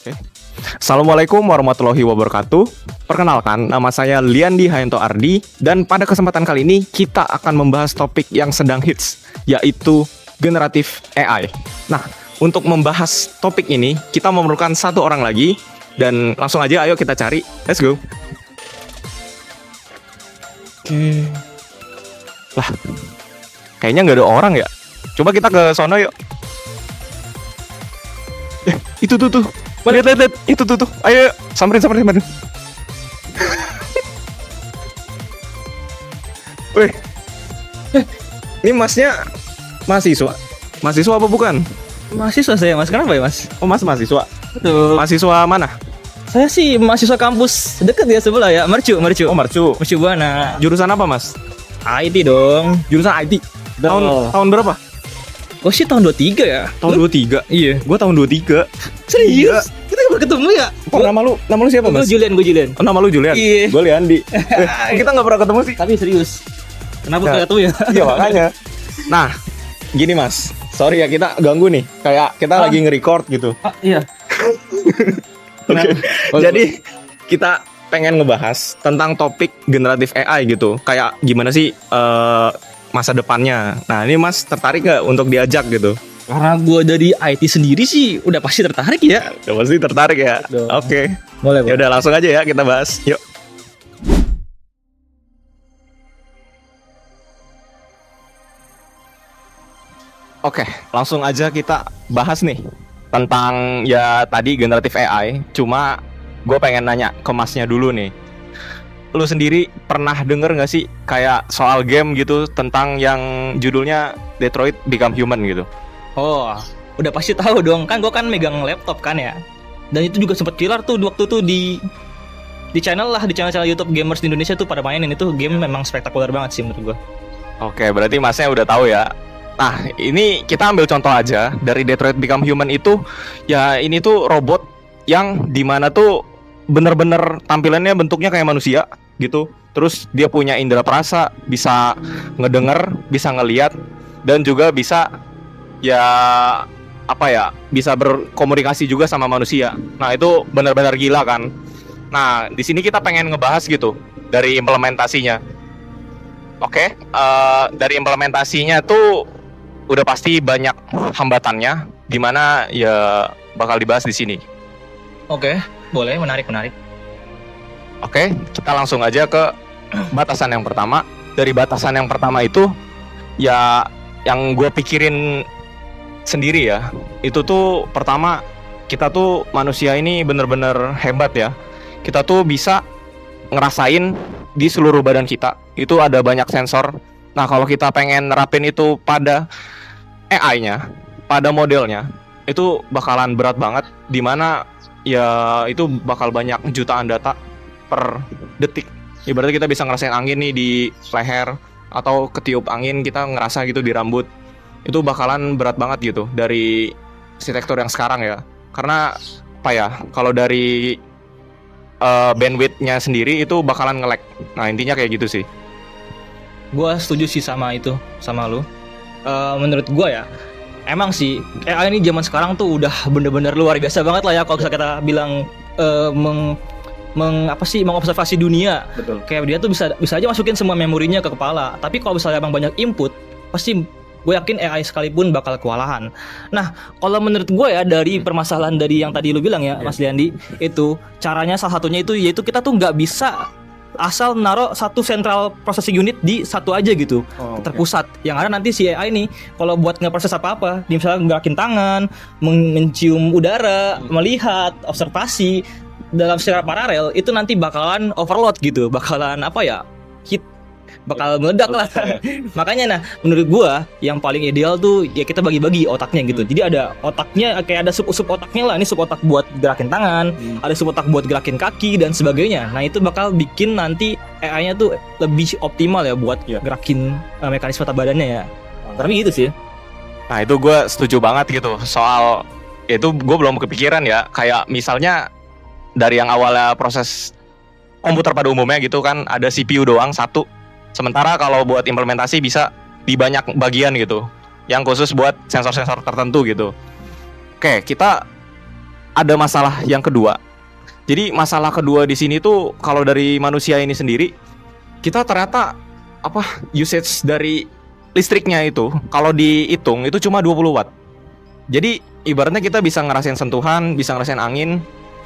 Oke. Assalamualaikum warahmatullahi wabarakatuh. Perkenalkan, nama saya Liandi Hayanto Ardi. Dan pada kesempatan kali ini kita akan membahas topik yang sedang hits, yaitu generatif AI. Nah, untuk membahas topik ini kita memerlukan satu orang lagi. Dan langsung aja ayo kita cari. Let's go. Oke. Lah, kayaknya nggak ada orang ya. Coba kita ke sono yuk. Itu tuh. Lihat. Itu tuh. Ayo, samperin. Wih. Ini masnya mahasiswa. Mahasiswa apa bukan? Mahasiswa saya, Mas. Kenapa ya, Mas? Oh, mas mahasiswa. Betul. Mahasiswa mana? Saya sih mahasiswa kampus deket ya sebelah ya, Mercu. Oh, Mercu. Mercu Buana. Jurusan apa, Mas? IT dong. Jurusan IT. Betul. Tahun berapa? Oh sih tahun 23 ya? Tahun 23. Iya. Gua tahun 23. Serius? Kita baru ketemu ya? Oh, nama lu siapa, Gue Mas? Julian. Oh, nama lu Julian? Iya. Gue Liandi. Kita nggak pernah ketemu sih. Tapi serius. Kenapa Nah. gak ketemu ya? Iya, makanya. Nah, gini Mas. Sorry ya, kita ganggu nih. Kayak kita lagi nge-record gitu. Iya. Oke. Jadi kita pengen ngebahas tentang topik generatif AI gitu. Kayak gimana sih masa depannya. Nah, ini Mas tertarik gak untuk diajak gitu? Karena gue dari IT sendiri sih udah pasti tertarik ya. Udah pasti tertarik ya. Dong. Oke. Boleh, Ya udah langsung aja ya kita bahas. Yuk. Oke, langsung aja kita bahas nih tentang ya tadi generatif AI. Cuma gue pengen nanya ke Masnya dulu nih. Lu sendiri pernah denger gak sih kayak soal game gitu tentang yang judulnya Detroit Become Human gitu? Oh, udah pasti tahu dong. Kan gue kan megang laptop kan ya. Dan itu juga sempat viral tuh waktu tuh di channel YouTube gamers di Indonesia tuh pada mainin itu game memang spektakuler banget sih menurut gue. Oke, berarti Masnya udah tahu ya. Nah, ini kita ambil contoh aja dari Detroit Become Human itu. Ya ini tuh robot yang dimana tuh bener-bener tampilannya bentuknya kayak manusia gitu. Terus dia punya indera perasa, bisa ngedenger, bisa ngelihat, dan juga bisa ya apa ya, bisa berkomunikasi juga sama manusia. Nah itu benar-benar gila kan. Nah di sini kita pengen ngebahas gitu dari implementasinya. Oke, dari implementasinya tuh udah pasti banyak hambatannya, dimana ya bakal dibahas di sini. Oke, boleh, menarik. Oke, kita langsung aja ke batasan yang pertama. Dari batasan yang pertama itu ya yang gue pikirin sendiri ya, itu tuh pertama kita tuh manusia ini bener-bener hebat ya. Kita tuh bisa ngerasain di seluruh badan kita itu ada banyak sensor. Nah kalau kita pengen nerapin itu pada AI-nya, pada modelnya, itu bakalan berat banget, dimana ya itu bakal banyak jutaan data per detik. Ibaratnya kita bisa ngerasain angin nih di leher, atau ketiup angin kita ngerasa gitu di rambut. Itu bakalan berat banget gitu dari arsitektur yang sekarang ya. Karena apa ya, kalau dari bandwidth-nya sendiri itu bakalan nge-lag. Nah intinya kayak gitu sih. Gue setuju sih sama itu, sama lu. Menurut gue ya, emang sih AI ini zaman sekarang tuh udah bener-bener luar biasa banget lah ya. Kalau kita bilang mengobservasi dunia. Betul. Kayak dia tuh bisa aja masukin semua memorinya ke kepala. Tapi kalau misalnya emang banyak input, pasti gue yakin AI sekalipun bakal kewalahan. Nah, kalau menurut gue ya dari permasalahan dari yang tadi lu bilang ya, Mas Liandi, itu caranya salah satunya itu yaitu kita tuh nggak bisa asal naruh satu central processing unit di satu aja gitu, terpusat. Yang ada nanti si AI nih kalau buat ngeproses apa-apa, dia misalnya gerakin tangan, mencium udara, melihat, observasi dalam secara paralel, itu nanti bakalan overload gitu, bakalan apa ya, bakal meledak lah. Makanya nah menurut gua yang paling ideal tuh ya kita bagi-bagi otaknya gitu. Jadi ada otaknya kayak ada sub otaknya lah. Ini sub otak buat gerakin tangan, ada sub otak buat gerakin kaki dan sebagainya. Nah itu bakal bikin nanti AI-nya tuh lebih optimal ya buat gerakin mekanisme otak badannya ya. Tapi gitu sih. Nah itu gue setuju banget gitu. Soal itu gue belum kepikiran ya. Kayak misalnya dari yang awalnya proses komputer pada umumnya gitu kan ada CPU doang satu. Sementara kalau buat implementasi bisa di banyak bagian gitu, yang khusus buat sensor-sensor tertentu gitu. Oke, kita ada masalah yang kedua. Jadi masalah kedua di sini tuh kalau dari manusia ini sendiri, kita ternyata usage dari listriknya itu kalau dihitung itu cuma 20 watt. Jadi ibaratnya kita bisa ngerasain sentuhan, bisa ngerasain angin,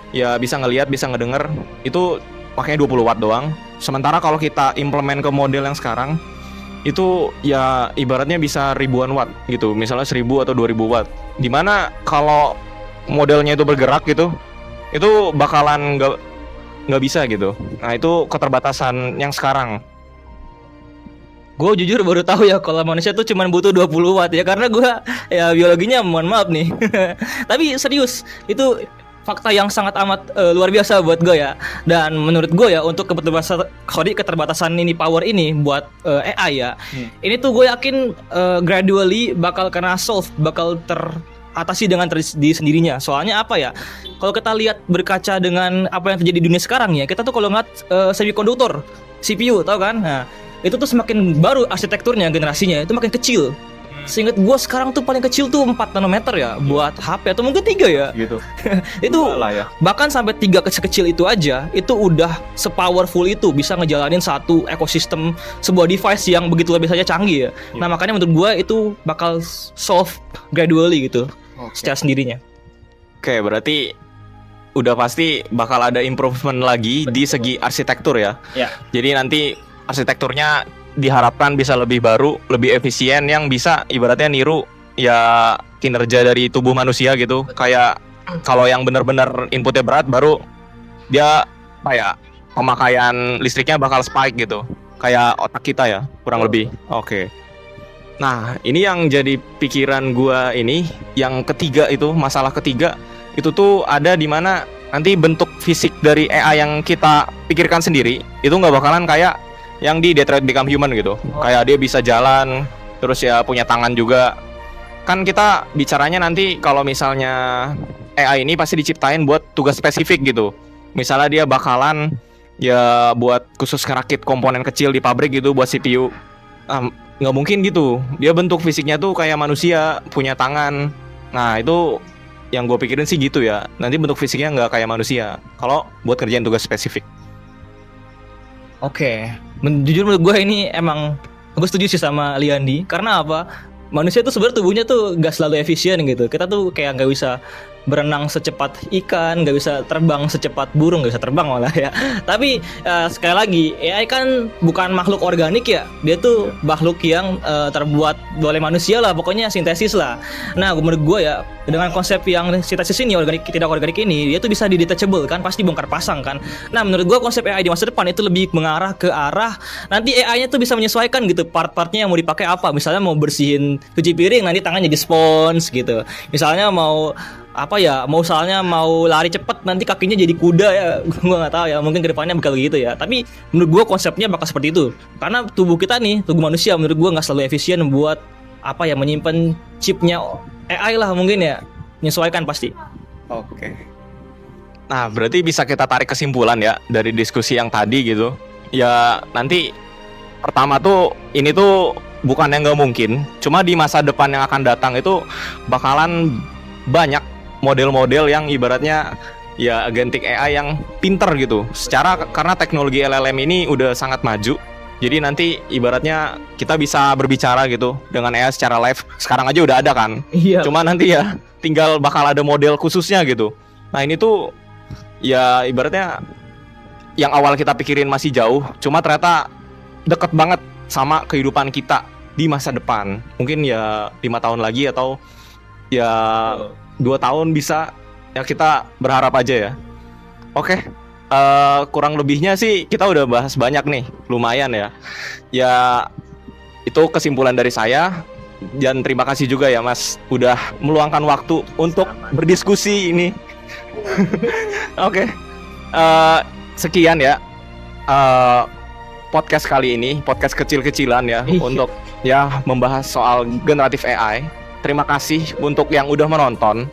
ya bisa ngelihat, bisa ngedenger, itu pakainya 20 watt doang. Sementara kalau kita implement ke model yang sekarang, itu ya ibaratnya bisa ribuan watt gitu, misalnya 1000 atau 2000 watt. Dimana kalau modelnya itu bergerak gitu, itu bakalan nggak bisa gitu. Nah itu keterbatasan yang sekarang. Gue jujur baru tahu ya kalau manusia tuh cuma butuh 20 watt ya, karena gue ya biologinya mohon maaf nih. Tapi serius, itu fakta yang sangat amat luar biasa buat gue ya. Dan menurut gue ya untuk keterbatasan ini power ini buat AI ya. Ini tuh gue yakin gradually bakal kena solve, bakal teratasi dengan di sendirinya. Soalnya apa ya? Kalau kita lihat berkaca dengan apa yang terjadi di dunia sekarang ya, kita tuh kalau ngeliat semikonduktor, CPU, tau kan? Nah, itu tuh semakin baru arsitekturnya, generasinya itu makin kecil. Seingat gue sekarang tuh paling kecil tuh 4 nanometer ya buat HP, atau mungkin 3 ya Gitu. itu ya. bahkan sampai 3 kecil itu aja itu udah sepowerful itu, bisa ngejalanin satu ekosistem sebuah device yang begitu lebih saja canggih ya. Nah makanya menurut gue itu bakal solve gradually gitu, secara sendirinya. Oke, berarti udah pasti bakal ada improvement lagi di segi arsitektur ya. Jadi nanti arsitekturnya diharapkan bisa lebih baru, lebih efisien, yang bisa ibaratnya niru ya kinerja dari tubuh manusia gitu. Kayak kalau yang benar-benar inputnya berat, baru dia pemakaian listriknya bakal spike gitu. Kayak otak kita ya, kurang lebih. Oke. Nah, ini yang jadi pikiran gua ini, yang ketiga itu, masalah ketiga itu tuh ada di mana nanti bentuk fisik dari AI yang kita pikirkan sendiri itu nggak bakalan kayak yang di Detroit Become Human gitu. Kayak dia bisa jalan, terus ya punya tangan juga. Kan kita bicaranya nanti kalau misalnya AI ini pasti diciptain buat tugas spesifik gitu. Misalnya dia bakalan ya buat khusus ngerakit komponen kecil di pabrik gitu buat CPU. Nggak mungkin gitu. Dia bentuk fisiknya tuh kayak manusia, punya tangan. Nah itu yang gue pikirin sih gitu ya. Nanti bentuk fisiknya nggak kayak manusia kalau buat kerjaan tugas spesifik. Oke, jujur menurut gue ini emang gue setuju sih sama Liandi. Karena apa? Manusia tuh sebenarnya tubuhnya tuh gak selalu efisien gitu. Kita tuh kayak gak bisa berenang secepat ikan, gak bisa terbang secepat burung, gak bisa terbang malah ya. Tapi sekali lagi, AI kan bukan makhluk organik ya. Dia tuh makhluk yang terbuat oleh manusia lah, pokoknya sintesis lah. Nah menurut gue ya, dengan konsep yang sintesis ini, organik tidak organik ini, dia tuh bisa di-detachable kan, pasti bongkar pasang kan. Nah menurut gue konsep AI di masa depan itu lebih mengarah ke arah nanti AI-nya tuh bisa menyesuaikan gitu part-partnya yang mau dipakai apa. Misalnya mau bersihin cuci piring, nanti tangan jadi spons gitu. Misalnya mau misalnya mau lari cepet, nanti kakinya jadi kuda ya. Gue nggak tahu ya, mungkin kedepannya bakal gitu ya. Tapi menurut gue konsepnya bakal seperti itu. Karena tubuh kita nih, tubuh manusia menurut gue nggak selalu efisien buat menyimpan chipnya AI lah mungkin ya. Menyesuaikan pasti. Oke. Nah berarti bisa kita tarik kesimpulan ya dari diskusi yang tadi gitu. Ya nanti pertama tuh ini tuh bukan yang nggak mungkin, cuma di masa depan yang akan datang itu bakalan banyak model-model yang ibaratnya ya agentic AI yang pinter gitu. Karena teknologi LLM ini udah sangat maju. Jadi nanti ibaratnya kita bisa berbicara gitu dengan AI secara live. Sekarang aja udah ada kan. Iya. Cuma nanti ya tinggal bakal ada model khususnya gitu. Nah ini tuh ya ibaratnya yang awal kita pikirin masih jauh, cuma ternyata deket banget sama kehidupan kita di masa depan. Mungkin ya 5 tahun lagi atau ya 2 tahun bisa, ya kita berharap aja ya. Oke, kurang lebihnya sih kita udah bahas banyak nih, lumayan ya. Ya itu kesimpulan dari saya. Dan terima kasih juga ya Mas udah meluangkan waktu untuk berdiskusi ini. Oke, sekian ya podcast kali ini, podcast kecil-kecilan ya untuk ya membahas soal generatif AI. Terima kasih untuk yang udah menonton,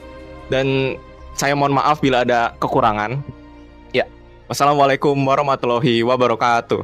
dan saya mohon maaf bila ada kekurangan. Ya, wassalamualaikum warahmatullahi wabarakatuh.